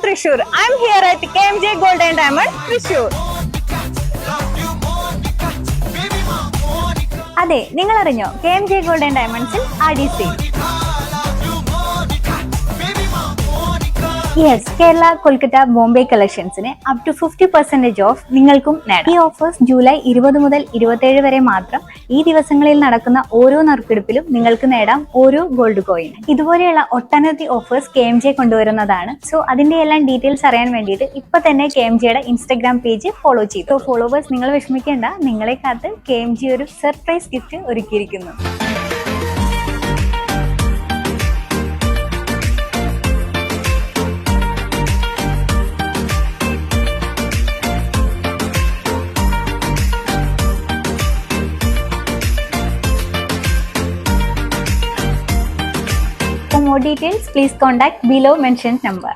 Thrissur. I'm here at KMJ Gold and Diamond, Thrissur. അതെ, നിങ്ങൾ അറിഞ്ഞോ KMJ Gold and Diamonds RDC? Yes, Kerala, Kolkata, Bombay കളക്ഷൻസിന് up to 50% off നിങ്ങൾക്കും നേടാം. ഈ ഓഫേഴ്സ് ജൂലൈ 20 മുതൽ 27 വരെ മാത്രം. ഈ ദിവസങ്ങളിൽ നടക്കുന്ന ഓരോ നറുക്കെടുപ്പിലും നിങ്ങൾക്ക് നേടാം ഓരോ ഗോൾഡ് കോയിൻ. ഇതുപോലെയുള്ള ഒട്ടനവധി ഓഫേഴ്സ് KMJ കൊണ്ടുവരുന്നതാണ്. സോ അതിന്റെ എല്ലാം ഡീറ്റെയിൽസ് അറിയാൻ വേണ്ടിയിട്ട് ഇപ്പൊ തന്നെ KMJയുടെ ഇൻസ്റ്റാഗ്രാം പേജ് ഫോളോ ചെയ്തു. സോ ഫോളോവേഴ്സ്, നിങ്ങൾ വിഷമിക്കേണ്ട, നിങ്ങളെ കാത്ത് KMJ ഒരു സർപ്രൈസ് ഗിഫ്റ്റ് ഒരുക്കിയിരിക്കുന്നു. For more details, please contact below mentioned number.